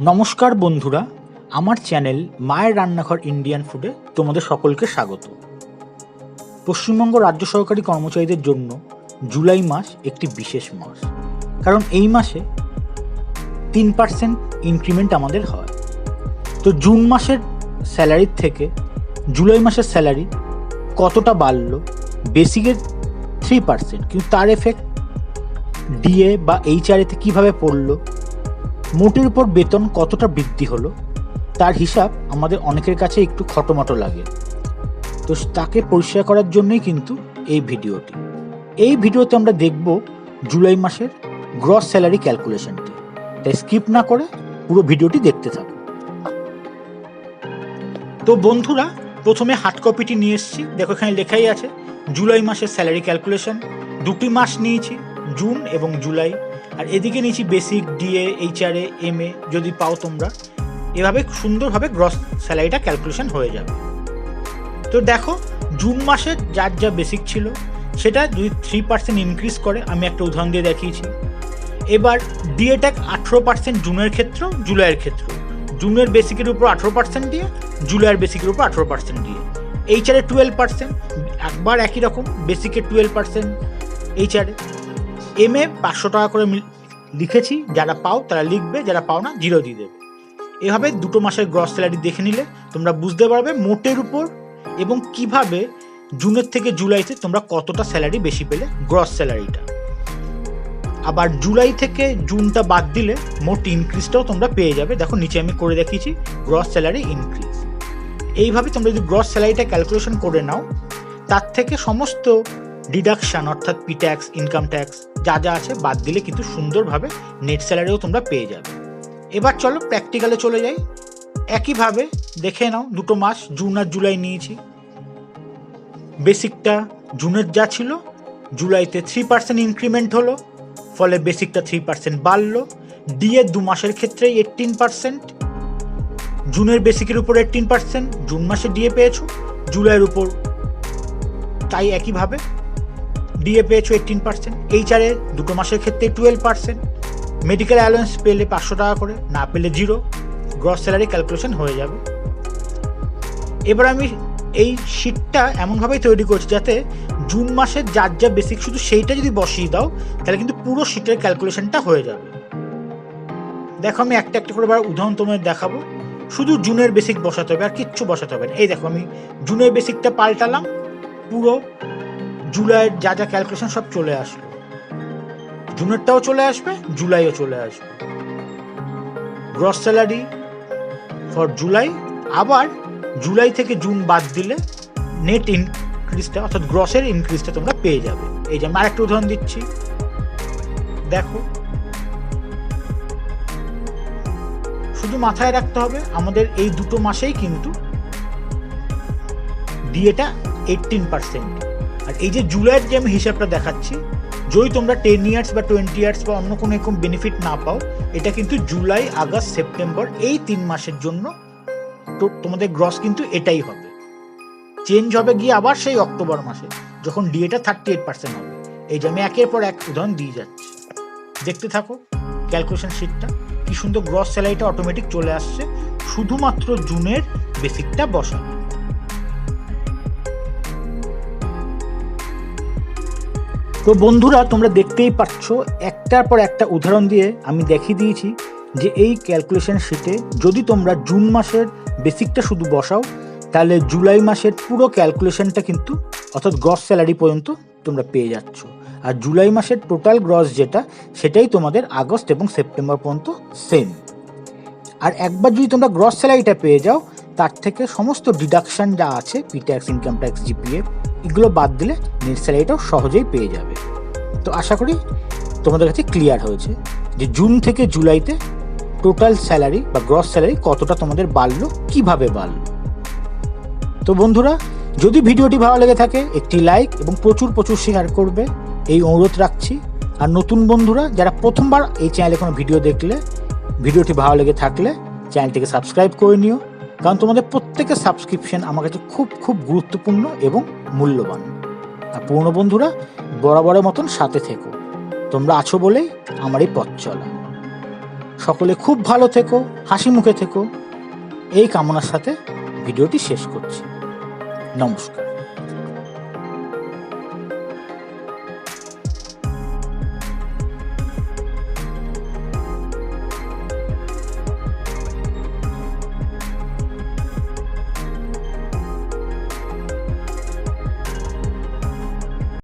নমস্কার বন্ধুরা, আমার চ্যানেল মায়ের রান্নাঘর ইন্ডিয়ান ফুডে তোমাদের সকলকে স্বাগত। পশ্চিমবঙ্গ রাজ্য সরকারি কর্মচারীদের জন্য জুলাই মাস একটি বিশেষ মাস, কারণ এই মাসে 3% ইনক্রিমেন্ট আমাদের হয়। তো জুন মাসের স্যালারির থেকে জুলাই মাসের স্যালারি কতটা বাড়লো, বেসিকের 3%, কিন্তু তার এফেক্ট ডিএ বা এইচআরএতে কীভাবে পড়লো, মোটের উপর বেতন কতটা বৃদ্ধি হলো, তার হিসাব আমাদের অনেকের কাছে একটু খটোমটো লাগে। তো তাকে পরিষ্কার করার জন্যই কিন্তু এই ভিডিওতে আমরা দেখব জুলাই মাসের গ্রস স্যালারি ক্যালকুলেশনটি। তাই স্কিপ না করে পুরো ভিডিওটি দেখতে থাকুন। তো বন্ধুরা, প্রথমে হার্ড কপিটি নিয়ে এসেছি। দেখো, এখানে লেখাই আছে জুলাই মাসের স্যালারি ক্যালকুলেশন। দুটি মাস নিয়েছি, জুন এবং জুলাই, আর এদিকে নিয়েছি বেসিক, ডিএ, এইচআরএ, এমএ যদি পাও তোমরা। এভাবে সুন্দরভাবে গ্রস স্যালারিটা ক্যালকুলেশন হয়ে যাবে। তো দেখো, জুন মাসের যার যা বেসিক ছিল সেটা যদি 3% ইনক্রিজ করে, আমি একটা উদাহরণ দিয়ে দেখিয়েছি। এবার ডিএটা 18% জুনের ক্ষেত্রেও জুলাইয়ের ক্ষেত্রেও, জুনের বেসিকের উপর 18% দিয়ে, জুলাইয়ের বেসিকের উপর 18% দিয়ে। এইচআরএ 12%, একবার একই রকম, বেসিকের 12%, এইচআরএ। এমএ 500 টাকা করে লিখেছি, যারা পাও তারা লিখবে, যারা পাও না 0 দিয়ে দেবে। এভাবে দুটো মাসের গ্রস স্যালারি দেখে নিলে তোমরা বুঝতে পারবে মোটের উপর এবং কিভাবে জুনের থেকে জুলাইতে তোমরা কতটা স্যালারি বেশি পেলে গ্রস স্যালারিটা। আবার জুলাই থেকে জুনটা বাদ দিলে মোট ইনক্রিজটাও তোমরা পেয়ে যাবে। দেখো, নিচে আমি করে দেখিয়েছি গ্রস স্যালারি ইনক্রিজ। এইভাবে তোমরা যদি গ্রস স্যালারিটা ক্যালকুলেশন করে নাও, তার থেকে সমস্ত ডিডাকশান অর্থাৎ পি ট্যাক্স, ইনকাম ট্যাক্স যা যা আছে বাদ দিলে কিন্তু সুন্দরভাবে নেট স্যালারিও তোমরা পেয়ে যাবে। এবার চলো প্র্যাকটিক্যালে চলে যাই। একইভাবে দেখে নাও, দুটো মাস জুন আর জুলাই নিয়েছি। বেসিকটা জুনের যা ছিল, জুলাইতে 3% ইনক্রিমেন্ট হলো, ফলে বেসিকটা 3% বাড়লো। ডিএ 2 মাসের ক্ষেত্রে 18%, জুনের বেসিকের উপর 18%, জুন মাসে ডিএ পেয়েছো, জুলাইয়ের উপর তাই একইভাবে ডিএ পেয়েছো 18%। এইচআরএ দুটো মাসের ক্ষেত্রে 12%। মেডিকেল অ্যালাউন্স পেলে 500 টাকা করে, না পেলে 0। গ্রস স্যালারি ক্যালকুলেশন হয়ে যাবে। এবার আমি এই শিটটা এমনভাবেই তৈরি করছি যাতে জুন মাসের যার যা বেসিক শুধু সেইটা যদি বসিয়ে দাও তাহলে কিন্তু পুরো শিটের ক্যালকুলেশনটা হয়ে যাবে। দেখো, আমি একটা একটা করে উদাহরণ তোমাদের দেখাবো। শুধু জুনের বেসিক বসাতে হবে, আর কিচ্ছু বসাতে হবে না। এই দেখো, আমি জুনের বেসিকটা পাল্টালাম, পুরো জুলাইয়ের যা যা ক্যালকুলেশন সব চলে আসলো। জুনেরটাও চলে আসবে, জুলাইও চলে আসবে। গ্রস স্যালারি ফর জুলাই, আবার জুলাই থেকে জুন বাদ দিলে নেট ইনক্রিজটা অর্থাৎ গ্রসের ইনক্রিজটা তোমরা পেয়ে যাবে। এই যে আমি আরেকটা উদাহরণ দিচ্ছি, দেখো। শুধু মাথায় রাখতে হবে আমাদের এই দুটো মাসেই কিন্তু ডিএটা 18%। আর এই যে জুলাইয়ের যে আমি হিসাবটা দেখাচ্ছি, যদি তোমরা 10 ইয়ার্স বা 20 ইয়ার্স বা অন্য কোনো এরকম বেনিফিট না পাও, এটা কিন্তু জুলাই, আগস্ট, সেপ্টেম্বর এই 3 মাসের জন্য তো তোমাদের গ্রস কিন্তু এটাই হবে। চেঞ্জ হবে গিয়ে আবার সেই অক্টোবর মাসে, যখন ডিএটা 38% হবে। এই যে আমি একের পর এক উদাহরণ দিয়ে যাচ্ছি, দেখতে থাকো ক্যালকুলেশন শিটটা কি সুন্দর গ্রস স্যালারিটা অটোমেটিক চলে আসছে শুধুমাত্র জুনের বেসিকটা বসানো। তো বন্ধুরা, তোমরা দেখতেই পাচ্ছ একটার পর একটা উদাহরণ দিয়ে আমি দেখিয়ে দিয়েছি যে এই ক্যালকুলেশন শিটে যদি তোমরা জুন মাসের বেসিকটা শুধু বসাও তাহলে জুলাই মাসের পুরো ক্যালকুলেশনটা কিন্তু অর্থাৎ গ্রস স্যালারি পর্যন্ত তোমরা পেয়ে যাচ্ছ। আর জুলাই মাসের টোটাল গ্রস যেটা, সেটাই তোমাদের আগস্ট এবং সেপ্টেম্বর পর্যন্ত সেম। আর একবার যদি তোমরা গ্রস স্যালারিটা পেয়ে যাও, তার থেকে সমস্ত ডিডাকশান যা আছে, P tax, income tax, GPF, এগুলো বাদ দিলে নেট স্যালারিটাও সহজেই পেয়ে যাবে। তো আশা করি তোমাদের কাছে ক্লিয়ার হয়েছে যে জুন থেকে জুলাইতে টোটাল স্যালারি বা গ্রস স্যালারি কতটা তোমাদের বাড়লো, কিভাবে বাড়লো। তো বন্ধুরা, যদি ভিডিওটি ভালো লেগে থাকে একটি লাইক এবং প্রচুর শেয়ার করবে, এই অনুরোধ রাখছি। আর নতুন বন্ধুরা যারা প্রথমবার এই চ্যানেলে কোনো ভিডিও দেখলে, ভিডিওটি ভালো লেগে থাকলে চ্যানেলটিকে সাবস্ক্রাইব করে নিও, কারণ তোমাদের প্রত্যেকের সাবস্ক্রিপশন আমার কাছে খুব খুব গুরুত্বপূর্ণ এবং মূল্যবান। আর পুরনো বন্ধুরা বরাবরের মতন সাথে থেকো, তোমরা আছো বলেই আমার এই পথ চলা। সকলে খুব ভালো থেকো, হাসি মুখে থেকো, এই কামনার সাথে ভিডিওটি শেষ করছি। নমস্কার।